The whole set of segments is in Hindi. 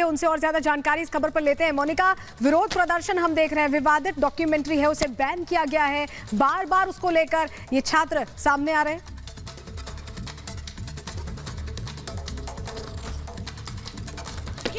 उनसे और ज्यादा जानकारी इस खबर पर लेते हैं। मोनिका, विरोध प्रदर्शन हम देख रहे हैं, विवादित डॉक्यूमेंट्री है, उसे बैन किया गया है, बार बार उसको लेकर ये छात्र सामने आ रहे हैं।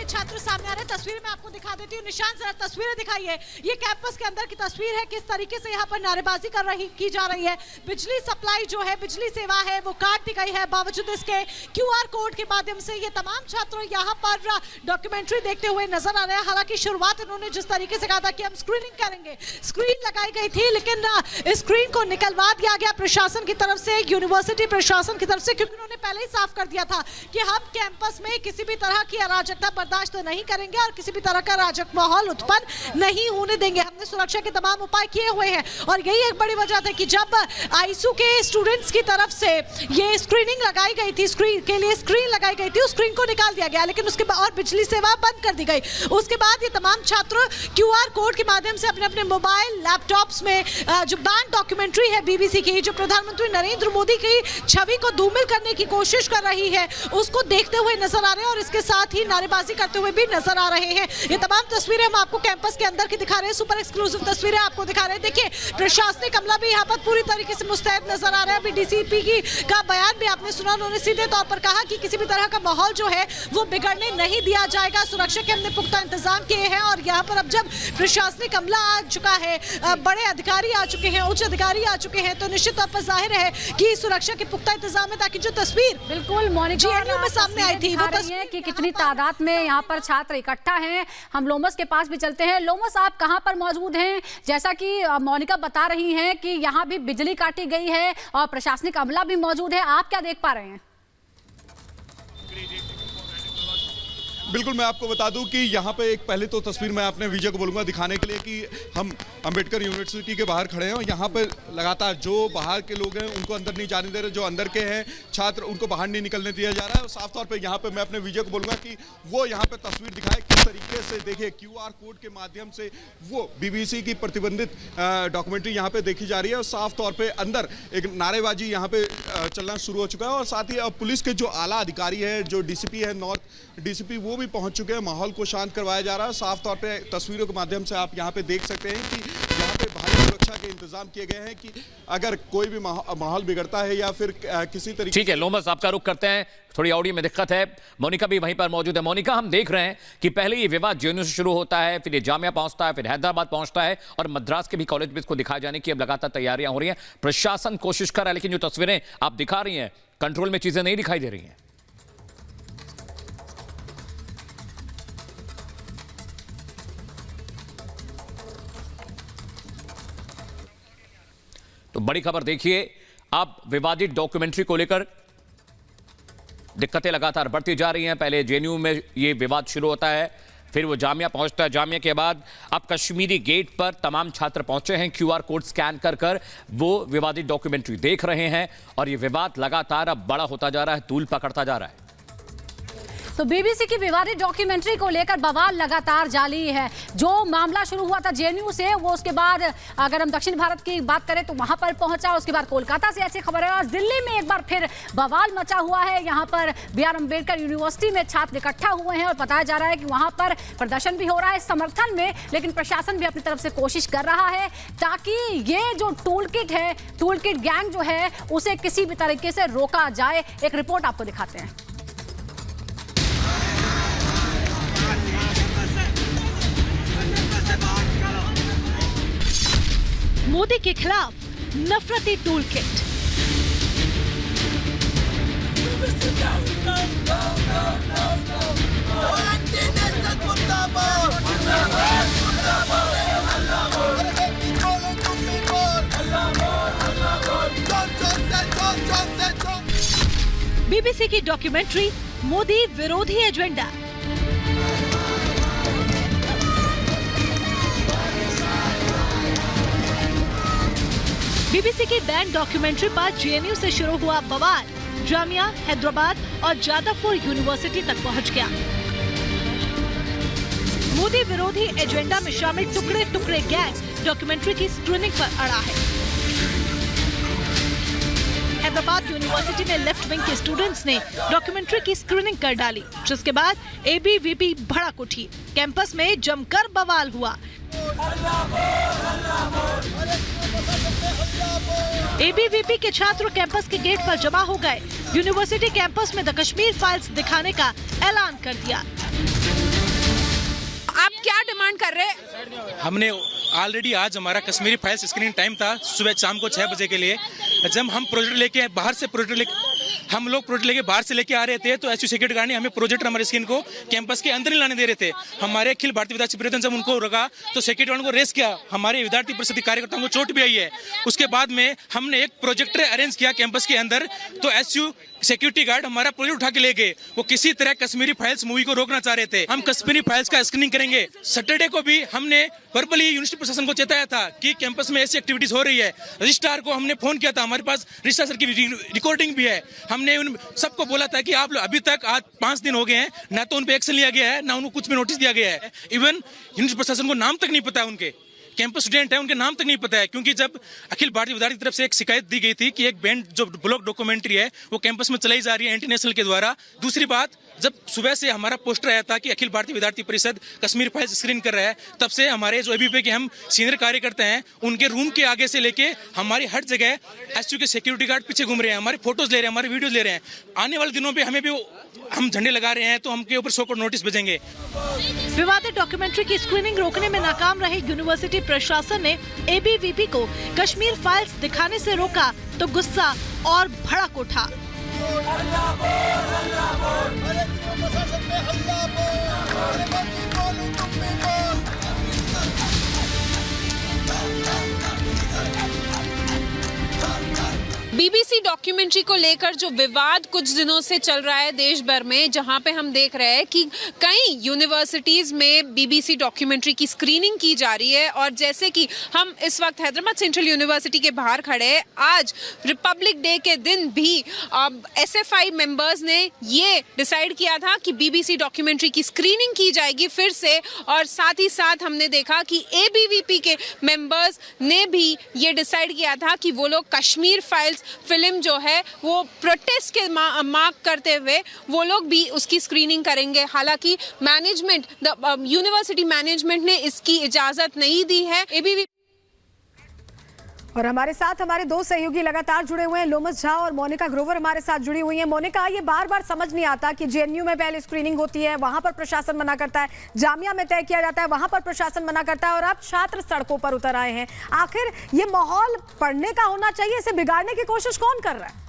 छात्र सामने आ रहे हैं। तस्वीर मैं आपको दिखा देती हूँ। निशान जरा तस्वीरें दिखाइए। ये कैंपस के अंदर की तस्वीर है, किस तरीके से यहाँ पर नारेबाजी की जा रही है। बिजली सप्लाई जो है, बिजली सेवा है, वो काट दी गई है। बावजूद इसके QR कोड के माध्यम से ये तमाम छात्र यहाँ पर डॉक्यूमेंट्री देखते हुए नजर आ रहे हैं। हालांकि शुरुआत उन्होंने जिस तरीके से कहा था कि हम स्क्रीनिंग करेंगे, स्क्रीन लगाई गई थी, लेकिन स्क्रीन को निकलवा दिया गया प्रशासन की तरफ से, यूनिवर्सिटी प्रशासन की तरफ से, क्योंकि उन्होंने पहले ही साफ कर दिया था कि हम कैंपस में किसी भी तरह की अराजकता बर्दाश्त नहीं करेंगे और किसी भी तरह का अराजक माहौल उत्पन्न नहीं होने देंगे। हमने सुरक्षा के तमाम उपाय किए हुए हैं और यही एक बड़ी वजह थी कि जब आईसू के स्टूडेंट्स की तरफ से ये स्क्रीनिंग लगाई गई थी, स्क्रीन के लिए स्क्रीन लगाई गई थी, उस स्क्रीन को निकाल दिया गया, लेकिन उसके बाद और बिजली सेवा बंद कर दी गई। उसके बाद ये तमाम छात्र QR कोड के माध्यम से अपने अपने मोबाइल लैपटॉप्स में जो बैन डॉक्यूमेंट्री है BBC की, जो प्रधानमंत्री नरेंद्र मोदी की छवि को धूमिल करने की कोशिश कर रही है, उसको देखते हुए नजर आ रहे हैं और इसके साथ ही नारेबाजी करते हुए भी नजर आ रहे हैं। ये तमाम तस्वीरें हम आपको कैंपस के अंदर की दिखा रहे हैं, सुपर एक्सक्लूसिव तस्वीरें आपको दिखा रहे हैं। देखिए, प्रशासनिक अमला भी यहाँ पर पूरी तरीके से मुस्तैद नजर आ रहा है। अभी DCP का बयान भी आपने सुना, उन्होंने सीधे तौर पर कहा कि किसी भी तरह का माहौल जो है वो बिगड़ने नहीं दिया जाएगा। सुरक्षा के हमने पुख्ता इंतजाम किए हैं और यहाँ पर अब जब प्रशासनिक अमला आ चुका है, बड़े अधिकारी आ चुके हैं, उच्च अधिकारी आ चुके हैं, तो निश्चित तौर पर जाहिर है कि सुरक्षा के पुख्ता इंतजाम है, ताकि जो तस्वीर बिल्कुल GNU में सामने आई थी वो तस्वीर कि कितनी तादाद में यहाँ पर छात्र इकट्ठा हैं। हम लोमस के पास भी चलते हैं। लोमस, आप कहां पर मौजूद हैं? जैसा कि मोनिका बता रही हैं कि यहां भी बिजली काटी गई है और प्रशासनिक अमला भी मौजूद है, आप क्या देख पा रहे हैं? बिल्कुल, मैं आपको बता दूं कि यहाँ पे एक पहले तो तस्वीर मैं अपने विजय को बोलूँगा दिखाने के लिए कि हम अंबेडकर यूनिवर्सिटी के बाहर खड़े हैं और यहाँ पे लगातार जो बाहर के लोग हैं उनको अंदर नहीं जाने दे रहे, जो अंदर के हैं छात्र उनको बाहर नहीं निकलने दिया जा रहा है। और साफ तौर पे यहाँ पे मैं अपने विजय को बोलूँगा कि वो यहाँ पे तस्वीर दिखाए किस तरीके से। देखिए, QR कोड के माध्यम से वो BBC की प्रतिबंधित डॉक्यूमेंट्री यहाँ पे देखी जा रही है और साफ तौर पर अंदर एक नारेबाजी यहाँ पे चलना शुरू हो चुका है। और साथ ही अब पुलिस के जो आला अधिकारी है, जो DCP है, नॉर्थ DCP, वो भी पहुंच चुके हैं। माहौल को शांत करवाया जा रहा है। साफ तौर पे तस्वीरों के माध्यम से आप यहां पे देख सकते हैं कि यहां पे भारी सुरक्षा के इंतजाम किए गए हैं कि अगर कोई भी माहौल बिगड़ता है या फिर किसी तरीके। ठीक है लोमस, आपका रुख करते हैं, थोड़ी ऑडियो में दिक्कत है। मोनिका भी वहीं पर मौजूद है। मोनिका, हम देख रहे हैं कि पहले ये विवाद JNU से शुरू होता है, फिर ये जामिया पहुंचता है, फिर हैदराबाद पहुंचता है और मद्रास के भी कॉलेज में इसको दिखाए जाने की अब लगातार तैयारियां हो रही हैं। प्रशासन कोशिश कर रहा है, लेकिन जो तस्वीरें आप दिखा रही हैं, कंट्रोल में चीजें नहीं दिखाई दे रही हैं। तो बड़ी खबर देखिए, अब विवादित डॉक्यूमेंट्री को लेकर दिक्कतें लगातार बढ़ती जा रही हैं। पहले JNU में ये विवाद शुरू होता है, फिर वो जामिया पहुंचता है, जामिया के बाद अब कश्मीरी गेट पर तमाम छात्र पहुंचे हैं, QR कोड स्कैन कर वो विवादित डॉक्यूमेंट्री देख रहे हैं और ये विवाद लगातार अब बड़ा होता जा रहा है, तूल पकड़ता जा रहा है। तो BBC की विवादित डॉक्यूमेंट्री को लेकर बवाल लगातार जारी है। जो मामला शुरू हुआ था JNU से, वो उसके बाद अगर हम दक्षिण भारत की बात करें तो वहां पर पहुंचा, उसके बाद कोलकाता से ऐसी खबर है और दिल्ली में एक बार फिर बवाल मचा हुआ है। यहां पर BR अम्बेडकर यूनिवर्सिटी में छात्र इकट्ठा हुए हैं और बताया जा रहा है कि वहां पर प्रदर्शन भी हो रहा है समर्थन में, लेकिन प्रशासन भी अपनी तरफ से कोशिश कर रहा है ताकि ये जो टूल किट गैंग जो है उसे किसी भी तरीके से रोका जाए। एक रिपोर्ट आपको दिखाते हैं। मोदी के खिलाफ नफरती टूल किट। BBC की डॉक्यूमेंट्री मोदी विरोधी एजेंडा। BBC की बैन डॉक्यूमेंट्री पर JNU से शुरू हुआ बवाल जामिया, हैदराबाद और जादवपुर यूनिवर्सिटी तक पहुंच गया। मोदी विरोधी एजेंडा में शामिल टुकड़े टुकड़े गैंग डॉक्यूमेंट्री की स्क्रीनिंग पर अड़ा है। हैदराबाद यूनिवर्सिटी में लेफ्ट विंग के स्टूडेंट्स ने डॉक्यूमेंट्री की स्क्रीनिंग कर डाली, जिसके बाद एबीवीपी भड़क उठी। कैंपस में जमकर बवाल हुआ। एबीवीपी के छात्र कैंपस के गेट पर जमा हो गए। यूनिवर्सिटी कैंपस में द कश्मीर फाइल्स दिखाने का ऐलान कर दिया। आप क्या डिमांड कर रहे हैं? हमने ऑलरेडी आज हमारा कश्मीरी फाइल्स स्क्रीनिंग टाइम था सुबह शाम को 6 बजे के लिए। जब हम प्रोजेक्ट लेके बाहर से हम लोग प्रोजेक्ट लेके बाहर से लेके आ रहे थे तो एसयू सिक्योरिटी गार्ड ने हमें प्रोजेक्ट हमारे स्क्रीन को कैंपस के अंदर नहीं लाने दे रहे थे। हमारे अखिल भारतीय विद्यार्थी परिषद जब उनको रोका तो सिक्योरिटी गार्ड को रेस किया। हमारे विद्यार्थी परिषद कार्यकर्ताओं को चोट भी आई है। उसके बाद में हमने एक प्रोजेक्टर अरेंज किया कैंपस के अंदर, तो एसयू सिक्योरिटी गार्ड हमारा प्रोजेक्ट उठा के ले गए। वो किसी तरह कश्मीरी फाइल्स मूवी को रोकना चाह रहे थे। हम कश्मीरी फाइल्स का स्क्रीनिंग करेंगे। सैटरडे को भी हमने वर्बली यूनिवर्सिटी प्रशासन को चेताया था कि कैंपस में ऐसी एक्टिविटीज हो रही है। रजिस्ट्रार को हमने फोन किया था, हमारे पास रजिस्ट्रार सर की रिकॉर्डिंग भी है। हमने उन सबको बोला था कि आप लोग अभी तक आज 5 दिन हो गए हैं, ना तो उन पे एक्शन लिया गया है, ना उनको कुछ भी नोटिस दिया गया है। इवन यूनिवर्सिटी प्रशासन को नाम तक नहीं पता है, उनके कैंपस स्टूडेंट है उनके नाम तक नहीं पता है। क्योंकि जब अखिल भारतीय विद्यार्थी की तरफ से एक शिकायत दी गई थी कि एक बैंड जो ब्लॉग डॉक्यूमेंट्री है वो कैंपस में चलाई जा रही है इंटरनेशनल के द्वारा। दूसरी बात, जब सुबह से हमारा पोस्टर आया था कि अखिल भारतीय विद्यार्थी परिषद कश्मीर फाइल्स स्क्रीन कर रहा है, तब से हमारे जो एबीवीपी के हम सीनियर कार्यकर्ता हैं उनके रूम के आगे से लेके हमारी हर जगह एसयू के सिक्योरिटी गार्ड पीछे घूम रहे हैं, हमारी फोटोज ले रहे हैं, हमारी वीडियोज ले रहे हैं। आने वाले दिनों में हमें भी हम झंडे लगा रहे हैं तो हमके ऊपर 100 करोड़ नोटिस भेजेंगे। विवादित डॉक्यूमेंट्री की स्क्रीनिंग रोकने में नाकाम रही यूनिवर्सिटी प्रशासन ने एबीवीपी को कश्मीर फाइल्स दिखाने से रोका तो गुस्सा और भड़क उठा। बीबीसी डॉक्यूमेंट्री को लेकर जो विवाद कुछ दिनों से चल रहा है देश भर में, जहां पे हम देख रहे हैं कि कई यूनिवर्सिटीज में बीबीसी डॉक्यूमेंट्री की स्क्रीनिंग की जा रही है। और जैसे कि हम इस वक्त हैदराबाद सेंट्रल यूनिवर्सिटी के बाहर खड़े हैं, आज रिपब्लिक डे के दिन भी एसएफआई मेंबर्स ने ये डिसाइड किया था कि बीबीसी डॉक्यूमेंट्री की स्क्रीनिंग की जाएगी फिर से। और साथ ही साथ हमने देखा कि एबीवीपी के मेंबर्स ने भी ये डिसाइड किया था कि वो लोग कश्मीर फाइल्स फिल्म जो है वो प्रोटेस्ट के मार्क करते हुए वो लोग भी उसकी स्क्रीनिंग करेंगे। हालांकि मैनेजमेंट यूनिवर्सिटी मैनेजमेंट ने इसकी इजाजत नहीं दी है। एबीवीपी और हमारे साथ हमारे दो सहयोगी लगातार जुड़े हुए हैं, लोमस झा और मोनिका ग्रोवर हमारे साथ जुड़ी हुई हैं। मोनिका, ये बार बार समझ नहीं आता कि जेएनयू में पहले स्क्रीनिंग होती है, वहां पर प्रशासन मना करता है, जामिया में तय किया जाता है, वहां पर प्रशासन मना करता है, और अब छात्र सड़कों पर उतर आए हैं। आखिर ये माहौल पढ़ने का होना चाहिए, इसे बिगाड़ने की कोशिश कौन कर रहा है?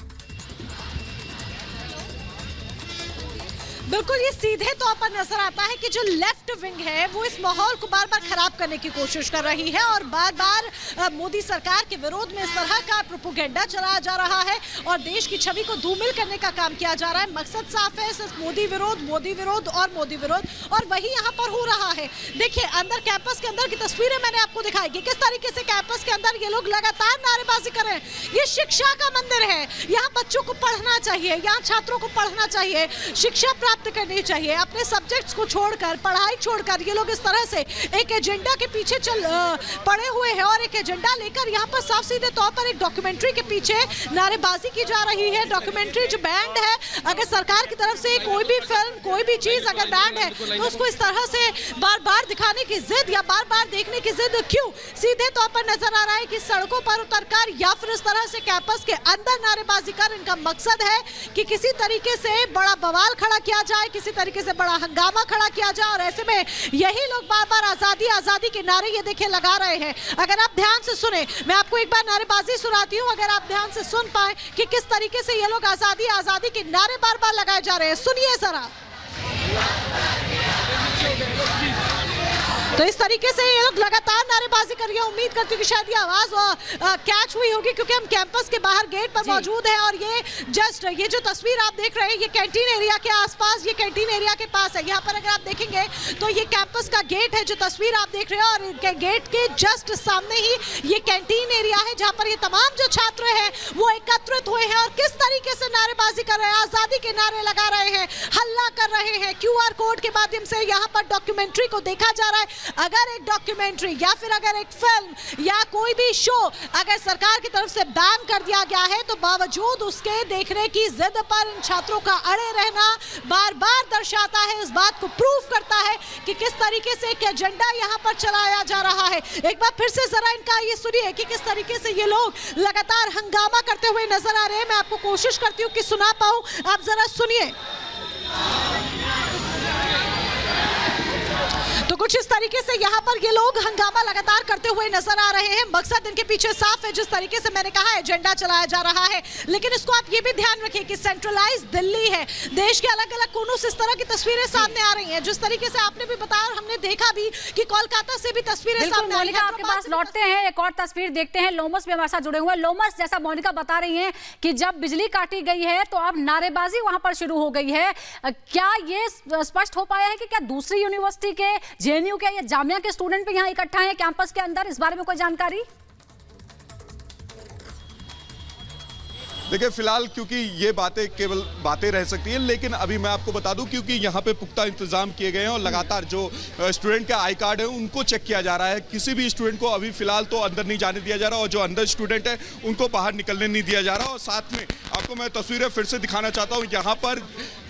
बिल्कुल, ये सीधे तौर पर नजर आता है कि जो लेफ्ट विंग है वो इस माहौल को बार बार खराब करने की कोशिश कर रही है और बार बार मोदी सरकार के विरोध में इस तरह का प्रोपेगेंडा चलाया जा रहा है और देश की छवि को धूमिल करने का काम किया जा रहा है। मकसद साफ है, सिर्फ मोदी विरोध और मोदी विरोध, और वही यहाँ पर हो रहा है। देखिए, अंदर कैंपस के अंदर की तस्वीरें मैंने आपको दिखाई कि किस तरीके से कैंपस के अंदर ये लोग लगातार नारेबाजी कर रहे हैं। ये शिक्षा का मंदिर है, यहाँ बच्चों को पढ़ना चाहिए, यहाँ छात्रों को पढ़ना चाहिए, शिक्षा प्राप्त करनी चाहिए। अपने सब्जेक्ट्स को छोड़कर, पढ़ाई छोड़कर ये लोग इस तरह से एक एजेंडा के पीछे पड़े हुए हैं और एक एजेंडा लेकर यहाँ पर साफ सीधे तौर पर एक डॉक्यूमेंट्री के पीछे नारेबाजी की जा रही है। डॉक्यूमेंट्री जो बैंड है, अगर सरकार की तरफ से कोई भी फिल्म, कोई भी चीज अगर बैंड है तो उसको इस तरह से बार बार दिखाने की जिद या बार बार देखने की जिद क्यों? सीधे तौर पर नजर आ रहा है कि सड़कों पर उतरकर या फिर इस तरह से कैंपस के अंदर नारेबाजी कर इनका मकसद है कि किसी तरीके से बड़ा बवाल खड़ा किया जाए, किसी तरीके से बड़ा हंगामा खड़ा किया जाए। और ऐसे में यही लोग बार बार आजादी आजादी के नारे ये देखिए लगा रहे हैं। अगर आप ध्यान से सुने, मैं आपको एक बार नारेबाजी सुनाती हूँ, अगर आप ध्यान से सुन पाए कि किस तरीके से ये लोग आजादी आजादी के नारे बार बार लगाए जा रहे हैं। सुनिए जरा। तो इस तरीके से ये लोग लगातार नारेबाजी कर रही है। उम्मीद करती हूँ कि शायद ये आवाज कैच हुई होगी क्योंकि हम कैंपस के बाहर गेट पर मौजूद हैं और ये जस्ट ये जो तस्वीर आप देख रहे हैं ये कैंटीन एरिया के आसपास, ये कैंटीन एरिया के पास है। यहाँ पर अगर आप देखेंगे तो ये कैंपस का गेट है जो तस्वीर आप देख रहे हैं और गेट के जस्ट सामने ही ये कैंटीन एरिया है जहाँ पर ये तमाम जो छात्र हैं वो एकत्रित हुए हैं और किस तरीके से नारेबाजी कर रहे हैं, आजादी के नारे लगा रहे हैं, हल्ला कर रहे हैं। QR कोड के माध्यम से यहाँ पर डॉक्यूमेंट्री को देखा जा रहा है। अगर एक डॉक्यूमेंट्री या फिर अगर एक फिल्म या कोई भी शो अगर सरकार की तरफ से बैन कर दिया गया है, तो बावजूद उसके देखने की जिद पर इन छात्रों का अड़े रहना बार बार दर्शाता है, इस बात को प्रूव करता है कि किस तरीके से एक एजेंडा यहाँ पर चलाया जा रहा है। एक बार फिर से जरा इनका ये सुनिए कि किस तरीके से ये लोग लगातार हंगामा करते हुए नजर आ रहे हैं। मैं आपको कोशिश करती हूँ कि सुना पाऊं, आप जरा सुनिए। तो कुछ इस तरीके से यहाँ पर ये लोग हंगामा लगातार करते हुए नजर आ रहे हैं। मकसद इनके पीछे साफ है, जिस तरीके से मैंने कहा एजेंडा चलाया जा रहा है। लेकिन इसको आप ये भी ध्यान रखिए कि सेंट्रलाइज दिल्ली है, देश के अलग अलग कोनों से इस तरह की तस्वीरें सामने आ रही हैं। जिस तरीके से आपने भी बताया और हमने देखा भी कि कोलकाता से भी तस्वीरें सामने आ रही हैं। आपके पास लौटते हैं, एक और तस्वीर देखते हैं। लोमस भी हमारे साथ जुड़े हुए हैं। लोमस, जैसा मोनिका बता रही हैं कि जब बिजली काटी गई है तो अब नारेबाजी वहां पर शुरू हो गई है। क्या ये स्पष्ट हो पाया है कि क्या दूसरी यूनिवर्सिटी के, जेएनयू के या जामिया के स्टूडेंट भी यहाँ इकट्ठा हैं कैंपस के अंदर? इस बारे में कोई जानकारी? देखिए, फिलहाल क्योंकि ये बातें केवल बातें रह सकती हैं, लेकिन अभी मैं आपको बता दूं क्योंकि यहाँ पे पुख्ता इंतजाम किए गए हैं और लगातार जो स्टूडेंट के आई कार्ड है उनको चेक किया जा रहा है। किसी भी स्टूडेंट को अभी फिलहाल तो अंदर नहीं जाने दिया जा रहा और जो अंदर स्टूडेंट है उनको बाहर निकलने नहीं दिया जा रहा। और साथ में आपको मैं तस्वीरें फिर से दिखाना चाहता हूँ। यहाँ पर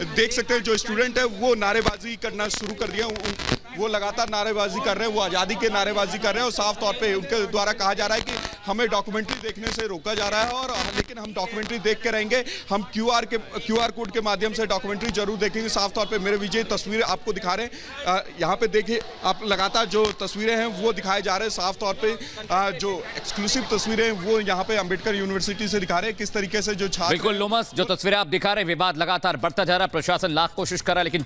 देख सकते हैं जो स्टूडेंट है वो नारेबाजी करना शुरू कर दिया, वो लगातार नारेबाजी कर रहे हैं, वो आज़ादी के नारेबाजी कर रहे हैं और साफ तौर पे उनके द्वारा कहा जा रहा है कि हमें डॉक्यूमेंट्री देखने से रोका जा रहा है और लेकिन हम डॉक्यूमेंट्री देख के रहेंगे, हम क्यूआर कोड के माध्यम से डॉक्यूमेंट्री जरूर देखेंगे। साफ तौर पे मेरे विजय तस्वीरें आपको दिखा रहे हैं। यहाँ पे देखिए आप, लगातार जो तस्वीरें हैं वो दिखाए जा रहे हैं। साफ तौर पे जो एक्सक्लूसिव तस्वीरें हैं वो यहाँ पे अम्बेडकर यूनिवर्सिटी से दिखा रहे हैं किस तरीके से जो छात्र। बिल्कुल लोमस, जो तस्वीरें आप दिखा रहे हैं, विवाद लगातार बढ़ता जा रहा है। प्रशासन लाख कोशिश कर रहा है लेकिन